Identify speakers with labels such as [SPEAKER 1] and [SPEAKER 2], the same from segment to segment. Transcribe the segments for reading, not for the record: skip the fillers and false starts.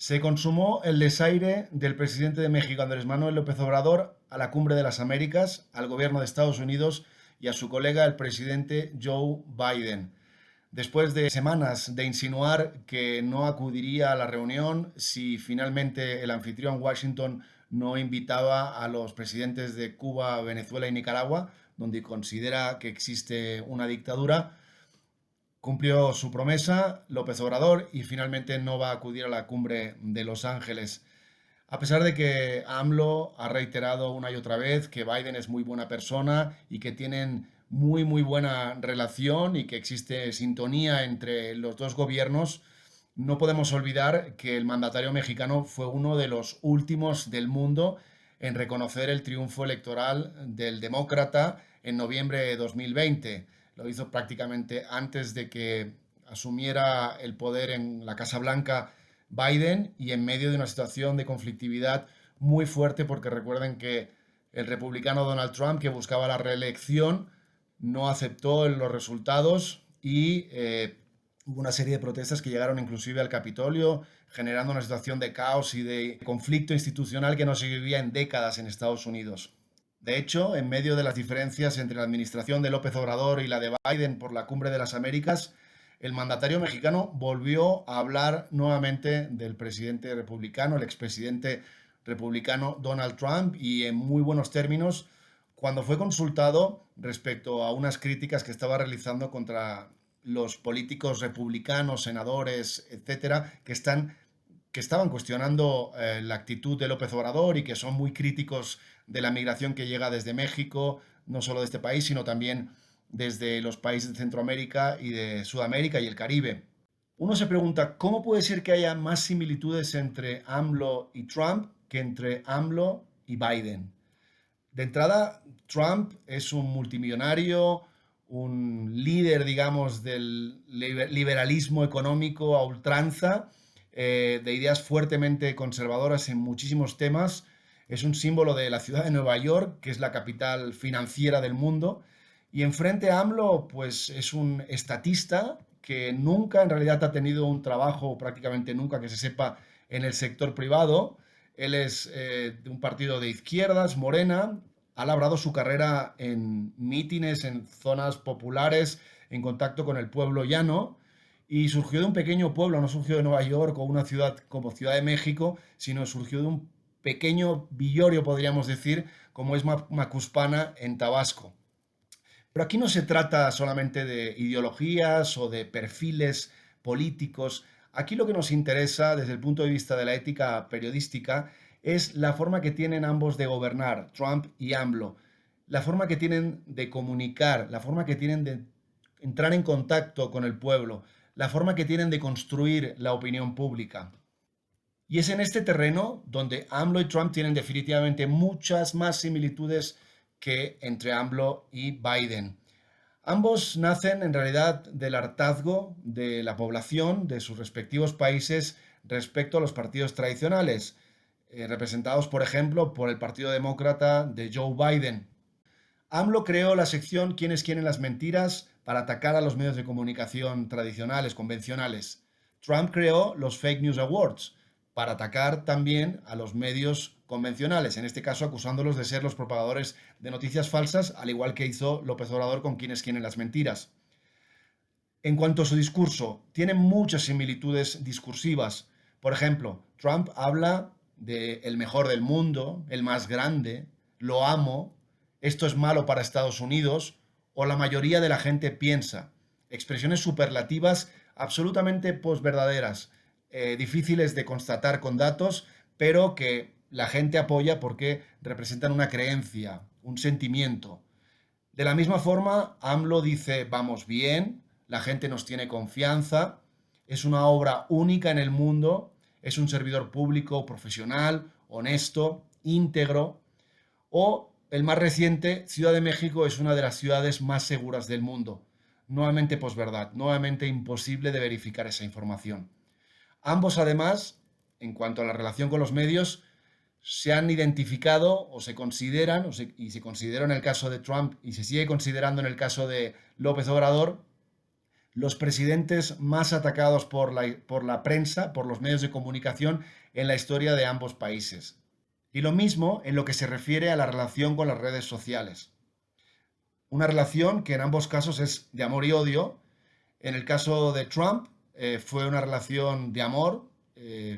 [SPEAKER 1] Se consumó el desaire del presidente de México, Andrés Manuel López Obrador, a la Cumbre de las Américas, al gobierno de Estados Unidos y a su colega, el presidente Joe Biden. Después de semanas de insinuar que no acudiría a la reunión si finalmente el anfitrión Washington no invitaba a los presidentes de Cuba, Venezuela y Nicaragua, donde considera que existe una dictadura, cumplió su promesa López Obrador y finalmente no va a acudir a la cumbre de Los Ángeles. A pesar de que AMLO ha reiterado una y otra vez que Biden es muy buena persona y que tienen muy buena relación y que existe sintonía entre los dos gobiernos, no podemos olvidar que el mandatario mexicano fue uno de los últimos del mundo en reconocer el triunfo electoral del demócrata en noviembre de 2020. Lo hizo prácticamente antes de que asumiera el poder en la Casa Blanca Biden y en medio de una situación de conflictividad muy fuerte, porque recuerden que el republicano Donald Trump, que buscaba la reelección, no aceptó los resultados y hubo una serie de protestas que llegaron inclusive al Capitolio, generando una situación de caos y de conflicto institucional que no se vivía en décadas en Estados Unidos. De hecho, en medio de las diferencias entre la administración de López Obrador y la de Biden por la Cumbre de las Américas, el mandatario mexicano volvió a hablar nuevamente del presidente republicano, el expresidente republicano Donald Trump, y en muy buenos términos cuando fue consultado respecto a unas críticas que estaba realizando contra los políticos republicanos, senadores, etcétera, que estaban cuestionando la actitud de López Obrador y que son muy críticos de la migración que llega desde México, no solo de este país, sino también desde los países de Centroamérica y de Sudamérica y el Caribe. Uno se pregunta, ¿cómo puede ser que haya más similitudes entre AMLO y Trump que entre AMLO y Biden? De entrada, Trump es un multimillonario, un líder, digamos, del liberalismo económico a ultranza, de ideas fuertemente conservadoras en muchísimos temas. Es un símbolo de la ciudad de Nueva York, que es la capital financiera del mundo. Y enfrente a AMLO, pues es un estatista que nunca en realidad ha tenido un trabajo, prácticamente nunca que se sepa, en el sector privado. Él es de un partido de izquierdas, Morena, ha labrado su carrera en mítines, en zonas populares, en contacto con el pueblo llano, y surgió de un pequeño pueblo, no surgió de Nueva York o una ciudad como Ciudad de México, sino surgió de un pequeño villorio, podríamos decir, como es Macuspana en Tabasco. Pero aquí no se trata solamente de ideologías o de perfiles políticos. Aquí lo que nos interesa desde el punto de vista de la ética periodística es la forma que tienen ambos de gobernar, Trump y AMLO, la forma que tienen de comunicar, la forma que tienen de entrar en contacto con el pueblo, la forma que tienen de construir la opinión pública. Y es en este terreno donde AMLO y Trump tienen definitivamente muchas más similitudes que entre AMLO y Biden. Ambos nacen en realidad del hartazgo de la población de sus respectivos países respecto a los partidos tradicionales, representados, por ejemplo, por el Partido Demócrata de Joe Biden. AMLO creó la sección ¿Quiénes quieren las mentiras? Para atacar a los medios de comunicación tradicionales, convencionales. Trump creó los Fake News Awards para atacar también a los medios convencionales, en este caso acusándolos de ser los propagadores de noticias falsas, al igual que hizo López Obrador con Quienes quieren las mentiras. En cuanto a su discurso, tiene muchas similitudes discursivas. Por ejemplo, Trump habla de el mejor del mundo, el más grande, lo amo, esto es malo para Estados Unidos, o la mayoría de la gente piensa. Expresiones superlativas absolutamente posverdaderas, difíciles de constatar con datos, pero que la gente apoya porque representan una creencia, un sentimiento. De la misma forma, AMLO dice, vamos bien, la gente nos tiene confianza, es una obra única en el mundo, es un servidor público profesional, honesto, íntegro, o el más reciente, Ciudad de México es una de las ciudades más seguras del mundo. Nuevamente posverdad, nuevamente imposible de verificar esa información. Ambos, además, en cuanto a la relación con los medios, se han identificado o se consideran, y se consideró en el caso de Trump y se sigue considerando en el caso de López Obrador, los presidentes más atacados por la prensa, por los medios de comunicación en la historia de ambos países. Y lo mismo en lo que se refiere a la relación con las redes sociales. Una relación que en ambos casos es de amor y odio. En el caso de Trump fue una relación de amor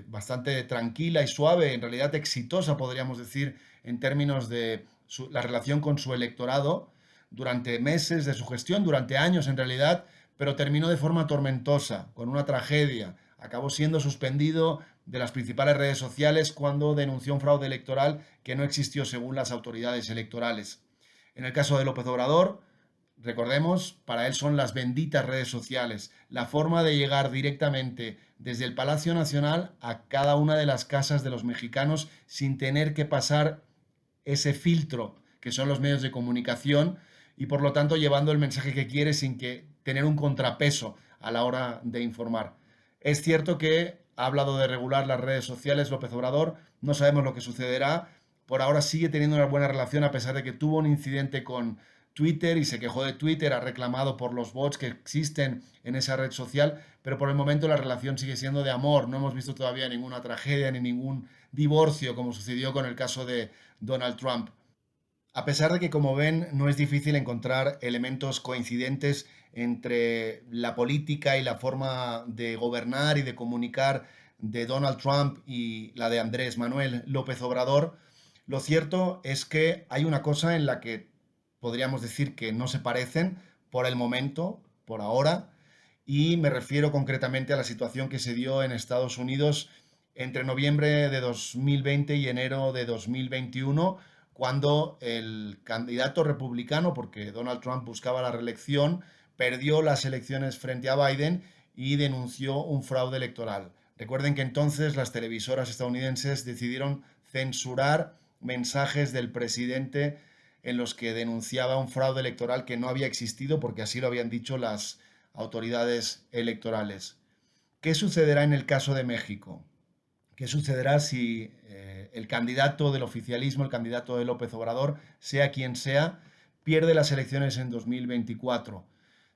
[SPEAKER 1] bastante tranquila y suave, en realidad exitosa, podríamos decir, en términos de la relación con su electorado durante meses de su gestión, durante años en realidad, pero terminó de forma tormentosa, con una tragedia. Acabó siendo suspendido de las principales redes sociales cuando denunció un fraude electoral que no existió según las autoridades electorales. En el caso de López Obrador, recordemos, para él son las benditas redes sociales, la forma de llegar directamente desde el Palacio Nacional a cada una de las casas de los mexicanos sin tener que pasar ese filtro que son los medios de comunicación y por lo tanto llevando el mensaje que quiere sin que tener un contrapeso a la hora de informar. Es cierto que ha hablado de regular las redes sociales López Obrador, no sabemos lo que sucederá, por ahora sigue teniendo una buena relación a pesar de que tuvo un incidente con Twitter y se quejó de Twitter, ha reclamado por los bots que existen en esa red social, pero por el momento la relación sigue siendo de amor. No hemos visto todavía ninguna tragedia ni ningún divorcio como sucedió con el caso de Donald Trump. A pesar de que, como ven, no es difícil encontrar elementos coincidentes entre la política y la forma de gobernar y de comunicar de Donald Trump y la de Andrés Manuel López Obrador, lo cierto es que hay una cosa en la que podríamos decir que no se parecen por el momento, por ahora, y me refiero concretamente a la situación que se dio en Estados Unidos entre noviembre de 2020 y enero de 2021, cuando el candidato republicano, porque Donald Trump buscaba la reelección, perdió las elecciones frente a Biden y denunció un fraude electoral. Recuerden que entonces las televisoras estadounidenses decidieron censurar mensajes del presidente en los que denunciaba un fraude electoral que no había existido porque así lo habían dicho las autoridades electorales. ¿Qué sucederá en el caso de México? ¿Qué sucederá si el candidato del oficialismo, el candidato de López Obrador, sea quien sea, pierde las elecciones en 2024?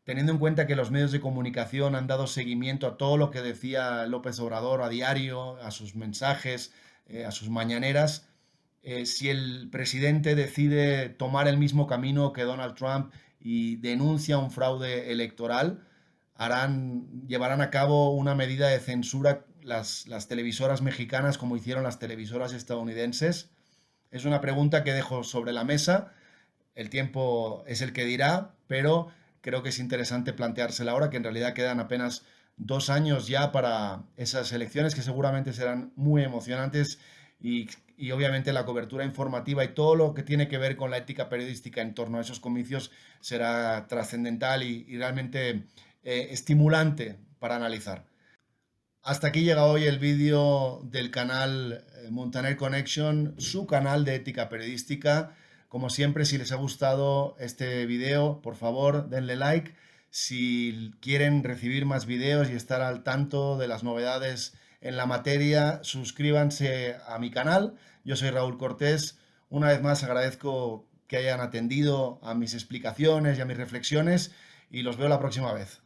[SPEAKER 1] Teniendo en cuenta que los medios de comunicación han dado seguimiento a todo lo que decía López Obrador a diario, a sus mensajes, a sus mañaneras, si el presidente decide tomar el mismo camino que Donald Trump y denuncia un fraude electoral, llevarán a cabo una medida de censura las televisoras mexicanas como hicieron las televisoras estadounidenses. Es una pregunta que dejo sobre la mesa. El tiempo es el que dirá, pero creo que es interesante planteársela ahora, que en realidad quedan apenas 2 años ya para esas elecciones que seguramente serán muy emocionantes y obviamente la cobertura informativa y todo lo que tiene que ver con la ética periodística en torno a esos comicios será trascendental y realmente estimulante para analizar. Hasta aquí llega hoy el vídeo del canal Montaner Connection, su canal de ética periodística. Como siempre, si les ha gustado este vídeo, por favor, denle like. Si quieren recibir más vídeos y estar al tanto de las novedades en la materia, suscríbanse a mi canal. Yo soy Raúl Cortés. Una vez más agradezco que hayan atendido a mis explicaciones y a mis reflexiones y los veo la próxima vez.